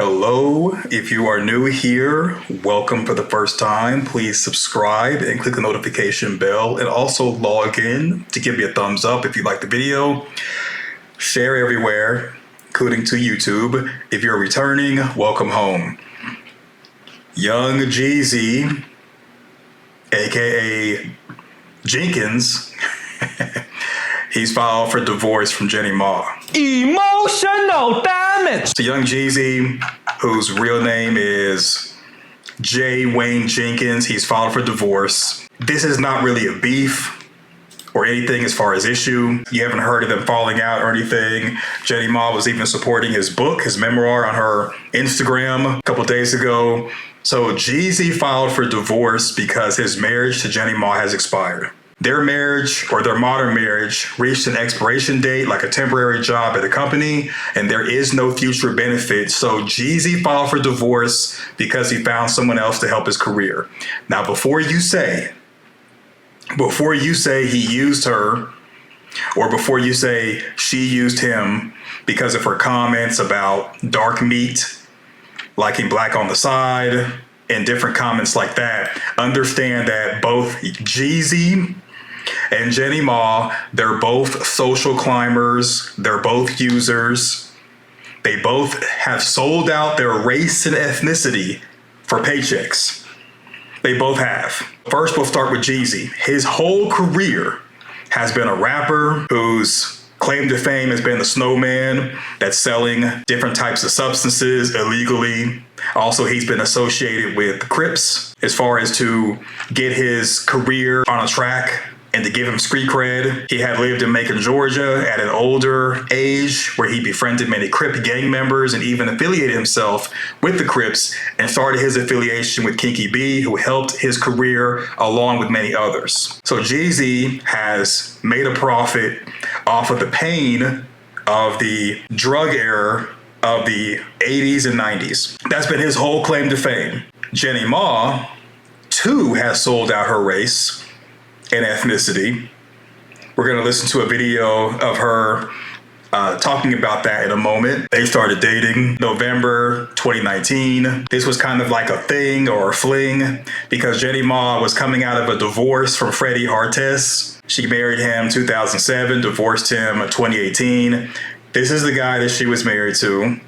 Hello, if you are new here, welcome for the first time. Please subscribe and click the notification bell and also log in to give me a thumbs up if you like the video. Share everywhere, including to YouTube. If you're returning, welcome home. Young Jeezy, aka Jenkins, he's filed for divorce from Jeannie Mai. Emotional damage. So young Jeezy, whose real name is J. Wayne Jenkins, he's filed for divorce. This is not really a beef or anything as far as issue. You haven't heard of them falling out or anything. Jeannie Mai was even supporting his book, his memoir, on her Instagram a couple days ago. So Jeezy filed for divorce because his marriage to Jeannie Mai has expired. Their marriage, or their modern marriage, reached an expiration date, like a temporary job at the company, and there is no future benefit. So Jeezy filed for divorce because he found someone else to help his career. Now, before you say he used her, or before you say she used him because of her comments about dark meat, liking black on the side, and different comments like that, understand that both Jeezy and Jeannie Mai, they're both social climbers. They're both users. They both have sold out their race and ethnicity for paychecks. They both have. First, we'll start with Jeezy. His whole career has been a rapper whose claim to fame has been the snowman that's selling different types of substances illegally. Also, he's been associated with the Crips as far as to get his career on a track and to give him street cred. He had lived in Macon, Georgia at an older age where he befriended many Crip gang members and even affiliated himself with the Crips and started his affiliation with Kinky B, who helped his career along with many others. So Jeezy has made a profit off of the pain of the drug era of the 80s and 90s. That's been his whole claim to fame. Jeannie Mai, too, has sold out her race and ethnicity. We're going to listen to a video of her talking about that in a moment. They started dating November 2019. This was kind of like a thing or a fling because Jeannie Mai was coming out of a divorce from Freddie Hartess. She married him 2007, divorced him 2018. This is the guy that she was married to.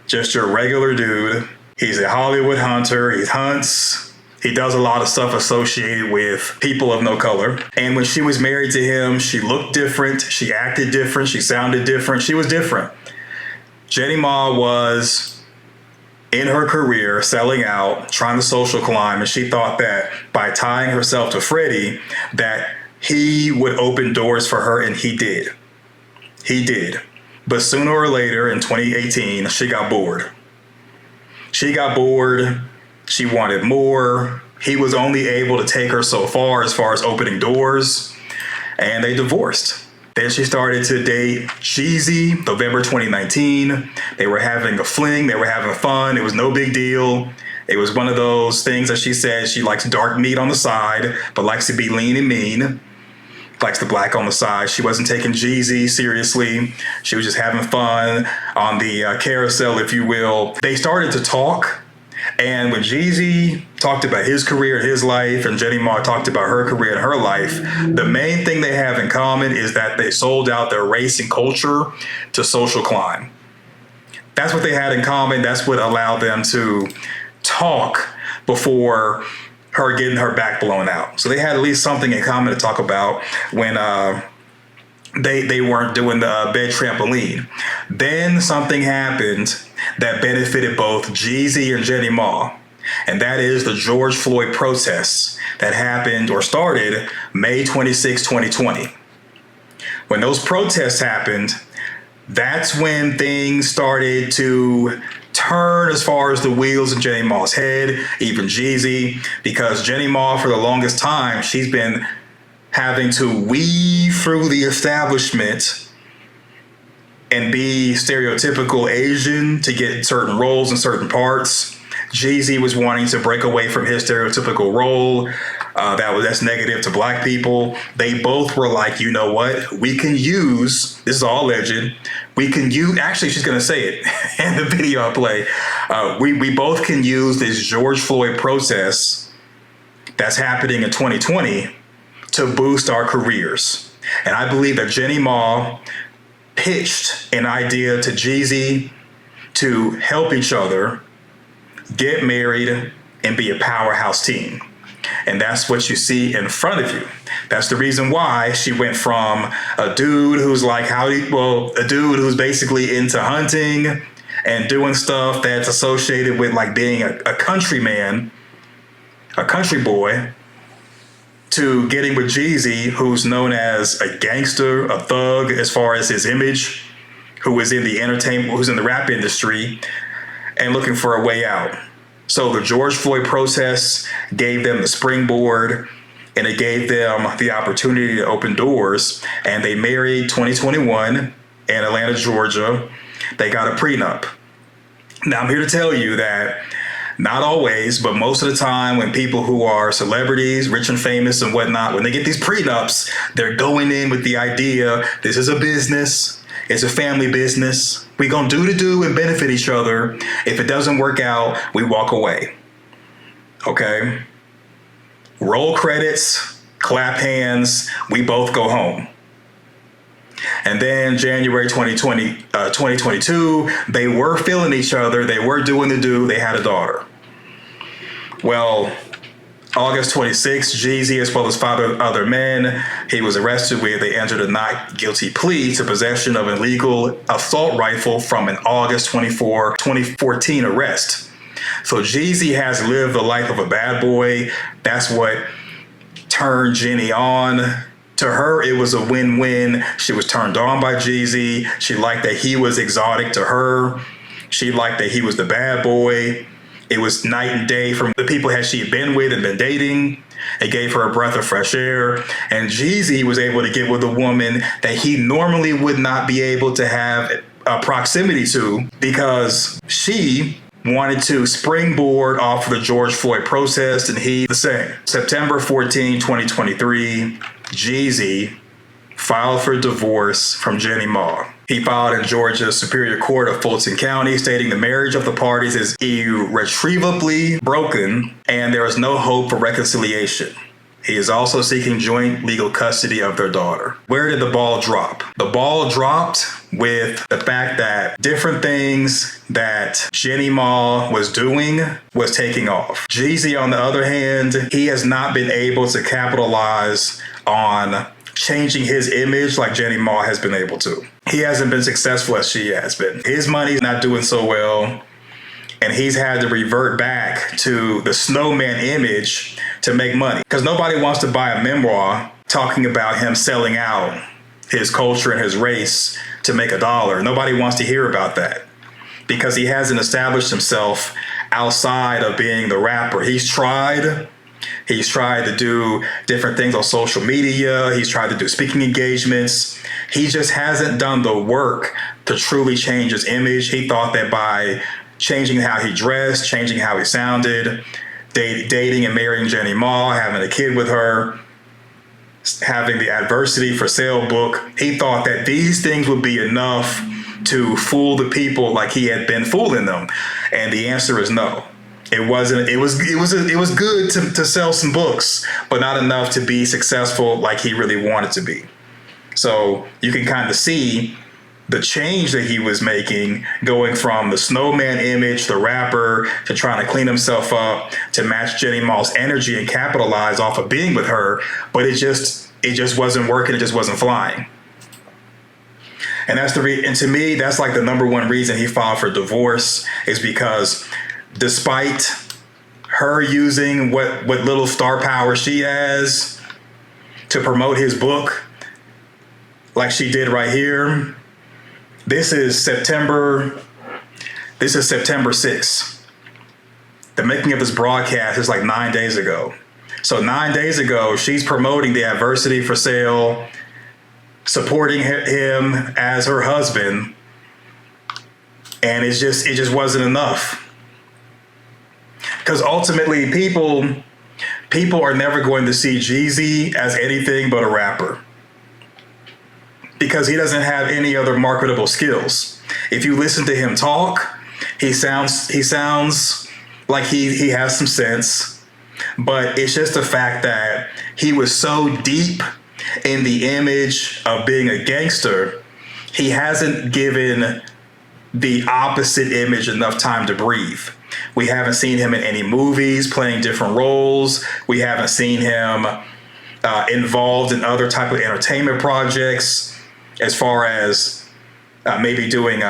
Just your regular dude. He's a Hollywood hunter. He hunts. He does a lot of stuff associated with people of no color. And when she was married to him, she looked different. She acted different. She sounded different. She was different. Jeannie Mai was in her career selling out, trying to social climb. And she thought that by tying herself to Freddie, that he would open doors for her. And he did. He did. But sooner or later in 2018, she got bored. She got bored. She wanted more. He was only able to take her so far as opening doors, and they divorced. Then she started to date Jeezy, November 2019. They were having a fling. They were having fun. It was no big deal. It was one of those things that she said she likes dark meat on the side, but likes to be lean and mean. Likes the black on the side. She wasn't taking Jeezy seriously. She was just having fun on the carousel, if you will. They started to talk. And when Jeezy talked about his career and his life, and Jeannie Mai talked about her career and her life, the main thing they have in common is that they sold out their race and culture to social climb. That's what they had in common. That's what allowed them to talk before her getting her back blown out. So they had at least something in common to talk about when they weren't doing the bed trampoline. Then something happened that benefited both Jeezy and Jeannie Mai, and that is the George Floyd protests that happened or started May 26, 2020. When those protests happened, that's when things started to turn as far as the wheels in Jeannie Mai's head, even Jeezy, because Jeannie Mai, for the longest time, she's been having to weave through the establishment and be stereotypical Asian to get certain roles in certain parts. Jeezy was wanting to break away from his stereotypical role. That's negative to black people. They both were like, you know what? We can use, this is all alleged, we can use, actually, she's going to say it in the video I play. We both can use this George Floyd protest that's happening in 2020 to boost our careers. And I believe that Jeannie Mai pitched an idea to Jeezy to help each other get married and be a powerhouse team. And that's what you see in front of you. That's the reason why she went from a dude who's like, a dude who's basically into hunting and doing stuff that's associated with like being a countryman, a country boy, to getting with Jeezy, who's known as a gangster, a thug as far as his image, who is in the entertainment, who's in the rap industry, and looking for a way out. So the George Floyd protests gave them the springboard, and it gave them the opportunity to open doors. And they married 2021 in Atlanta, Georgia. They got a prenup. Now I'm here to tell you that not always, but most of the time when people who are celebrities, rich and famous and whatnot, when they get these prenups, they're going in with the idea, this is a business, it's a family business. We're going to do and benefit each other. If it doesn't work out, we walk away. Okay? Roll credits, clap hands, we both go home. And then January 2022, they were feeling each other. They were doing the do. They had a daughter. Well, August 26th, Jeezy, as well as 5 other men, he was arrested with, they entered a not guilty plea to possession of an illegal assault rifle from an August 2014 arrest. So Jeezy has lived the life of a bad boy. That's what turned Jeannie on. To her, it was a win-win. She was turned on by Jeezy. She liked that he was exotic to her. She liked that he was the bad boy. It was night and day from the people that she had been with and been dating. It gave her a breath of fresh air. And Jeezy was able to get with a woman that he normally would not be able to have a proximity to, because she wanted to springboard off of the George Floyd protest, and he the same. September 14, 2023, Jeezy filed for divorce from Jeannie Mai. He filed in Georgia's Superior Court of Fulton County, stating the marriage of the parties is irretrievably broken and there is no hope for reconciliation. He is also seeking joint legal custody of their daughter. Where did the ball drop? The ball dropped with the fact that different things that Jeannie Mai was doing was taking off. Jeezy, on the other hand, he has not been able to capitalize on changing his image like Jeannie Mai has been able to. He hasn't been successful as she has been. His money's not doing so well, and he's had to revert back to the snowman image to make money. Because nobody wants to buy a memoir talking about him selling out his culture and his race to make $1. Nobody wants to hear about that because he hasn't established himself outside of being the rapper. He's tried to do different things on social media. He's tried to do speaking engagements. He just hasn't done the work to truly change his image. He thought that by changing how he dressed, changing how he sounded, dating and marrying Jeannie Mai, having a kid with her, having the Adversity for Sale book, he thought that these things would be enough to fool the people like he had been fooling them. And the answer is no. It wasn't. It was good to sell some books, but not enough to be successful like he really wanted to be. So you can kind of see the change that he was making, going from the snowman image, the rapper, to trying to clean himself up, to match Jeannie Mai's energy and capitalize off of being with her. But it just wasn't working. It just wasn't flying. And that's and to me, that's like the number one reason he filed for divorce, is because despite her using what little star power she has to promote his book, like she did right here, this is September 6th. The making of this broadcast is like 9 days ago. So 9 days ago, she's promoting the Adversity for Sale, supporting him as her husband, and it just wasn't enough. Because ultimately, people are never going to see Jeezy as anything but a rapper. because he doesn't have any other marketable skills. If you listen to him talk, he sounds like he has some sense, but it's just the fact that he was so deep in the image of being a gangster, he hasn't given the opposite image enough time to breathe. We haven't seen him in any movies playing different roles. We haven't seen him involved in other type of entertainment projects, as far as maybe doing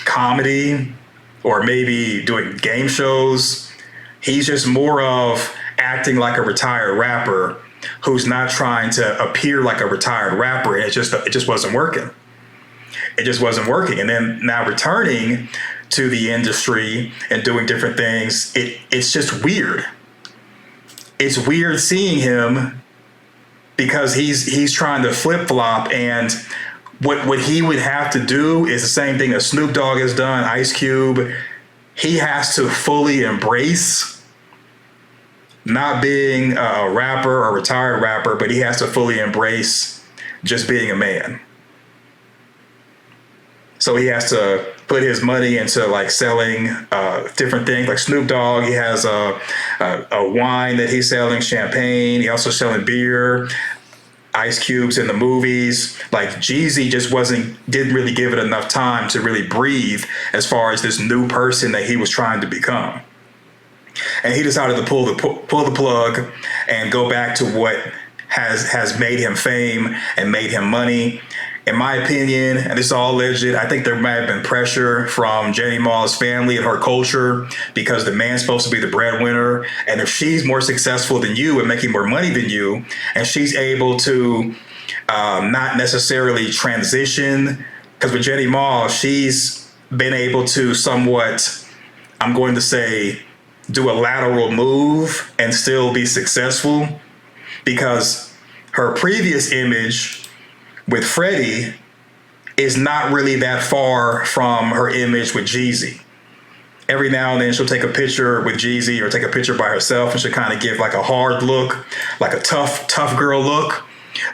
comedy or maybe doing game shows. He's just more of acting like a retired rapper who's not trying to appear like a retired rapper. And it just wasn't working. It just wasn't working. And then now returning to the industry and doing different things, it's just weird. It's weird seeing him because he's trying to flip-flop, and what he would have to do is the same thing that Snoop Dogg has done, Ice Cube. He has to fully embrace not being a rapper or a retired rapper, but he has to fully embrace just being a man. So he has to put his money into like selling different things. Like Snoop Dogg, he has a wine that he's selling, champagne. He also selling beer. Ice Cube's in the movies. Like Jeezy just didn't really give it enough time to really breathe as far as this new person that he was trying to become. And he decided to pull the plug and go back to what has made him fame and made him money. In my opinion, and this is all legit, I think there might have been pressure from Jeannie Mai's family and her culture, because the man's supposed to be the breadwinner. And if she's more successful than you and making more money than you, and she's able to not necessarily transition, because with Jeannie Mai, she's been able to somewhat, I'm going to say, do a lateral move and still be successful, because her previous image with Freddie is not really that far from her image with Jeezy. Every now and then she'll take a picture with Jeezy or take a picture by herself, and she'll kind of give like a hard look, like a tough girl look.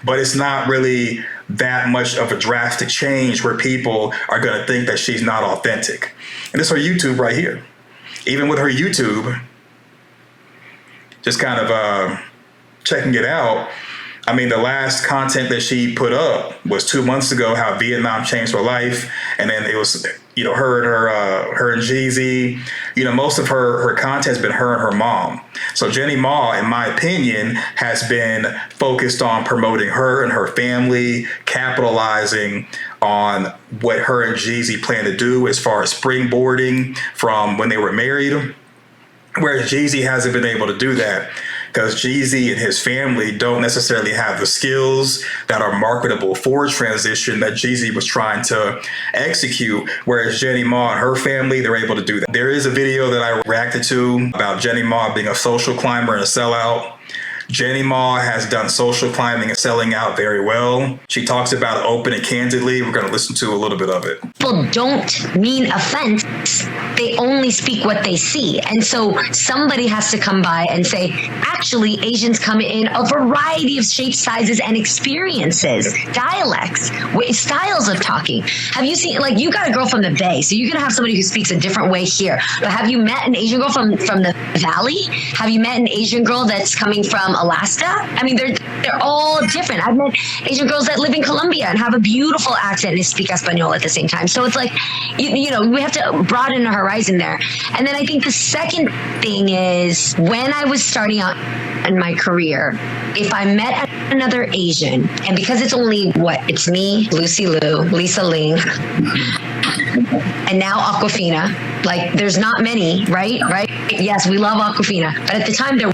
But it's not really that much of a drastic change where people are going to think that she's not authentic. And this is her YouTube right here. Even with her YouTube, just kind of checking it out. I mean, the last content that she put up was 2 months ago, how Vietnam changed her life. And then it was, her and Jeezy, most of her content has been her and her mom. So Jeannie Mai, in my opinion, has been focused on promoting her and her family, capitalizing on what her and Jeezy plan to do as far as springboarding from when they were married. Whereas Jeezy hasn't been able to do that, because Jeezy and his family don't necessarily have the skills that are marketable for transition that Jeezy was trying to execute. Whereas Jeannie Mai and her family, they're able to do that. There is a video that I reacted to about Jeannie Mai being a social climber and a sellout. Jeannie Mai has done social climbing and selling out very well. She talks about it open and candidly. We're going to listen to a little bit of it. People don't mean offense. They only speak what they see. And so somebody has to come by and say, actually, Asians come in a variety of shapes, sizes, and experiences, dialects, styles of talking. Have you seen, like, you got a girl from the Bay, so you're going to have somebody who speaks a different way here. But have you met an Asian girl from the Valley? Have you met an Asian girl that's coming from Alaska? I mean, they're all different. I've met Asian girls that live in Colombia and have a beautiful accent and speak Espanol at the same time. So it's like, we have to broaden our horizon there. And then I think the second thing is, when I was starting out in my career, if I met another Asian, and because it's only it's me, Lucy Liu, Lisa Ling, and now Aquafina, like, there's not many, right? Yes, we love Aquafina, but at the time there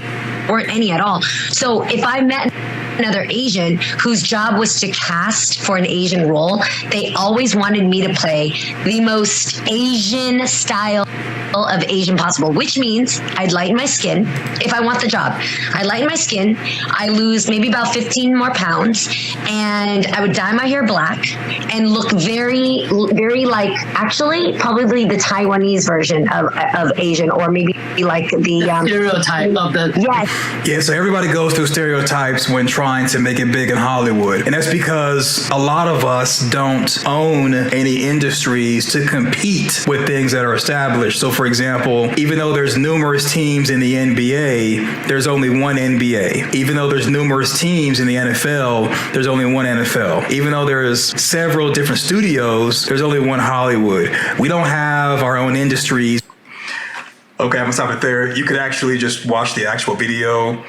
weren't any at all. So if I met another Asian whose job was to cast for an Asian role, they always wanted me to play the most Asian style of Asian possible, which means I'd lighten my skin if I want the job. I lighten my skin, I lose maybe about 15 more pounds, and I would dye my hair black and look very, very like, actually, probably the Taiwanese version of Asian, or maybe like the stereotype of the. Yes. Yeah, so everybody goes through stereotypes when trying to make it big in Hollywood. And that's because a lot of us don't own any industries to compete with things that are established. So for example, even though there's numerous teams in the NBA, there's only one NBA. Even though there's numerous teams in the NFL, there's only one NFL. Even though there's several different studios, there's only one Hollywood. We don't have our own industries. Okay, I'm gonna stop it there. You could actually just watch the actual video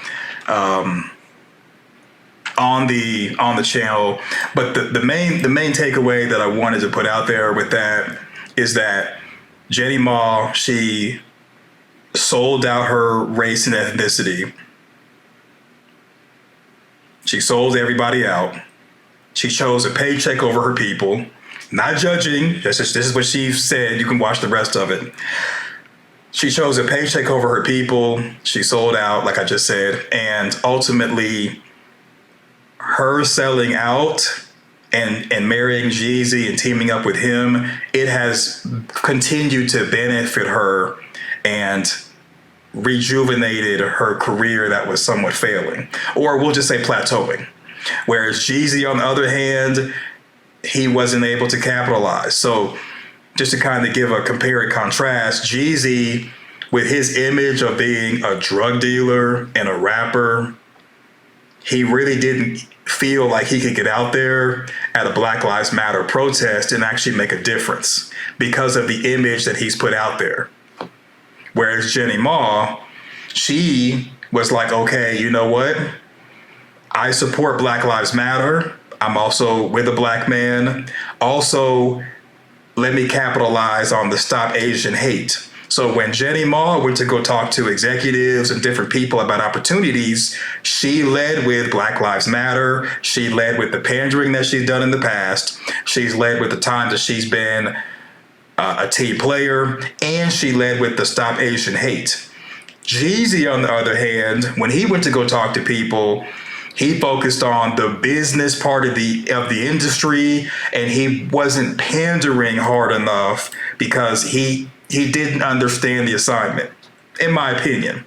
on the channel. But the main takeaway that I wanted to put out there with that is that Jeannie Mai, she sold out her race and ethnicity. She sold everybody out. She chose a paycheck over her people. Not judging. This is what she said. You can watch the rest of it. She chose a paycheck over her people. She sold out, like I just said, and ultimately her selling out and marrying Jeezy and teaming up with him, it has continued to benefit her and rejuvenated her career that was somewhat failing, or we'll just say plateauing. Whereas Jeezy, on the other hand, he wasn't able to capitalize. So just to kind of give a compare and contrast, Jeezy, with his image of being a drug dealer and a rapper, he really didn't feel like he could get out there at a Black Lives Matter protest and actually make a difference because of the image that he's put out there. Whereas Jeannie Mai, she was like, okay, you know what? I support Black Lives Matter. I'm also with a black man. Also, let me capitalize on the Stop Asian Hate. So when Jeannie Mai went to go talk to executives and different people about opportunities, she led with Black Lives Matter. She led with the pandering that she's done in the past. She's led with the time that she's been a team player, and she led with the Stop Asian Hate. Jeezy, on the other hand, when he went to go talk to people, he focused on the business part of the industry, and he wasn't pandering hard enough because he didn't understand the assignment, in my opinion.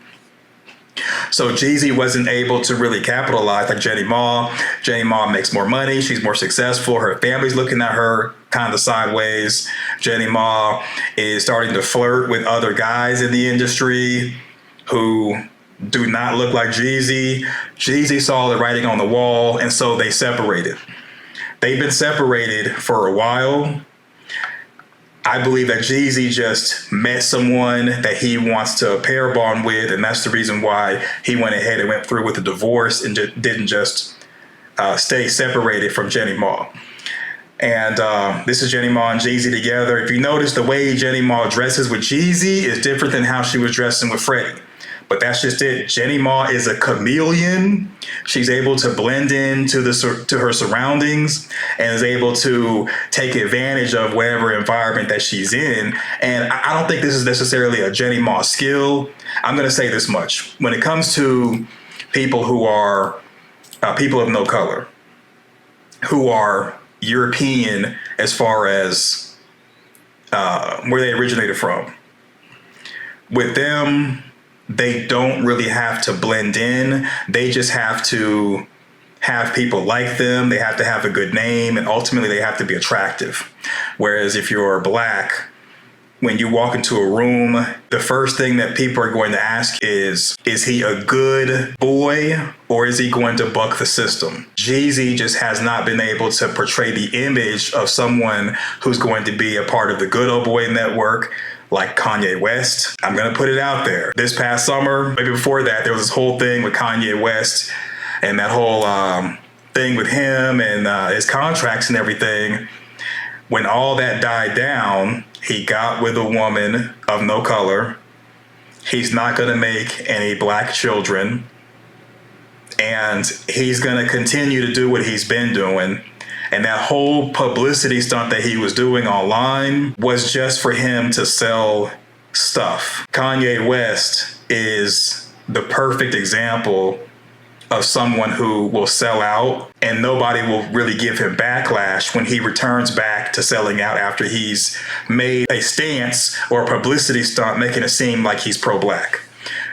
So Jeezy wasn't able to really capitalize like Jeannie Mai. Jeannie Mai makes more money. She's more successful. Her family's looking at her kind of sideways. Jeannie Mai is starting to flirt with other guys in the industry who do not look like Jeezy. Jeezy saw the writing on the wall, and so they separated. They've been separated for a while. I believe that Jeezy just met someone that he wants to pair bond with, and that's the reason why he went ahead and went through with the divorce and didn't just stay separated from Jeannie Mai. And this is Jeannie Mai and Jeezy together. If you notice, the way Jeannie Mai dresses with Jeezy is different than how she was dressing with Freddie. But that's just it. Jeannie Mai is a chameleon. She's able to blend into to her surroundings and is able to take advantage of whatever environment that she's in. And I don't think this is necessarily a Jeannie Mai skill. I'm going to say this much. When it comes to people who are people of no color, who are European as far as where they originated from, with them, they don't really have to blend in. They just have to have people like them. They have to have a good name, and ultimately they have to be attractive. Whereas if you're black, when you walk into a room, the first thing that people are going to ask is he a good boy or is he going to buck the system? Jeezy just has not been able to portray the image of someone who's going to be a part of the good old boy network, like Kanye West. I'm going to put it out there. This past summer, maybe before that, there was this whole thing with Kanye West and that whole thing with him and his contracts and everything. When all that died down, he got with a woman of no color. He's not going to make any black children. And he's going to continue to do what he's been doing. And that whole publicity stunt that he was doing online was just for him to sell stuff. Kanye West is the perfect example of someone who will sell out and nobody will really give him backlash when he returns back to selling out after he's made a stance or a publicity stunt making it seem like he's pro-black.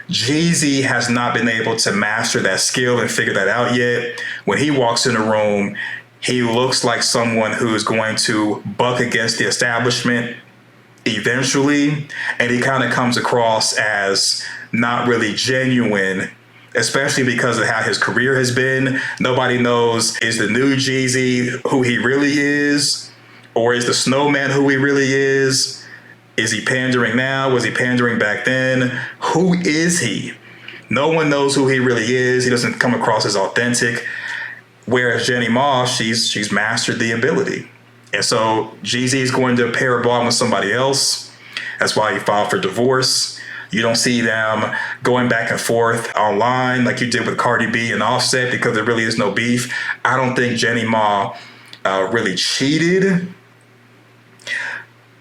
Jeezy has not been able to master that skill and figure that out yet. When he walks in a room, he looks like someone who is going to buck against the establishment eventually, and he kind of comes across as not really genuine, especially because of how his career has been. Nobody knows, is the new Jeezy who he really is, or is the snowman who he really is? Is he pandering now? Was he pandering back then? Who is he? No one knows who he really is. He doesn't come across as authentic. Whereas Jeannie Mai, she's mastered the ability. And so Jeezy is going to pair a bond with somebody else. That's why he filed for divorce. You don't see them going back and forth online like you did with Cardi B and Offset because there really is no beef. I don't think Jeannie Mai really cheated.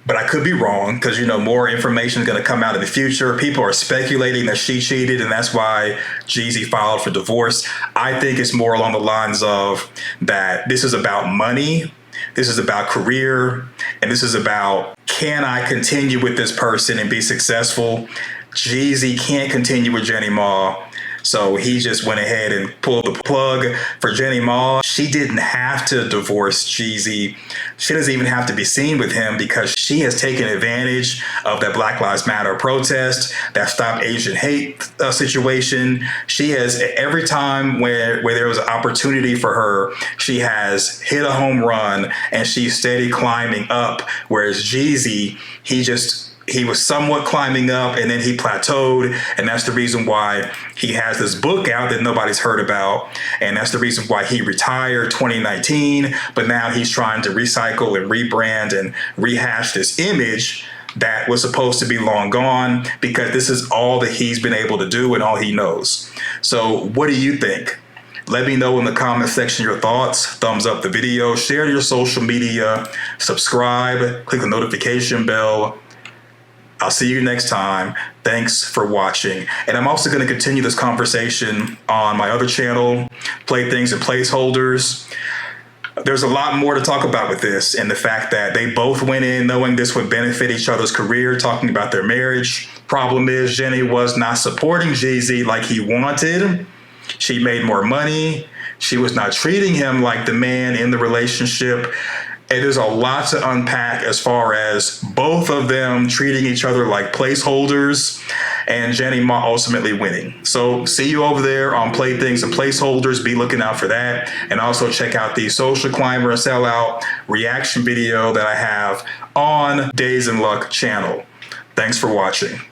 But I could be wrong because, more information is going to come out in the future. People are speculating that she cheated, and that's why Jeezy filed for divorce. I think it's more along the lines of that this is about money, this is about career, and this is about, can I continue with this person and be successful? Jeezy can't continue with Jeannie Mai. So he just went ahead and pulled the plug for Jeannie Mai. She didn't have to divorce Jeezy. She doesn't even have to be seen with him because she has taken advantage of that Black Lives Matter protest, that Stop Asian Hate situation. She has, every time where there was an opportunity for her, she has hit a home run and she's steady climbing up. Whereas Jeezy, he was somewhat climbing up and then he plateaued. And that's the reason why he has this book out that nobody's heard about. And that's the reason why he retired 2019. But now he's trying to recycle and rebrand and rehash this image that was supposed to be long gone, because this is all that he's been able to do and all he knows. So what do you think? Let me know in the comment section your thoughts. Thumbs up the video, share to your social media, subscribe, click the notification bell. I'll see you next time. Thanks for watching. And I'm also going to continue this conversation on my other channel, Playthings and Placeholders. There's a lot more to talk about with this, and the fact that they both went in knowing this would benefit each other's career, talking about their marriage. Problem is, Jenny was not supporting Jeezy like he wanted. She made more money. She was not treating him like the man in the relationship. And there's a lot to unpack as far as both of them treating each other like placeholders and Jeannie Mai ultimately winning. So see you over there on Playthings and Placeholders. Be looking out for that. And also check out the Social Climber Sellout reaction video that I have on Days in Luck channel. Thanks for watching.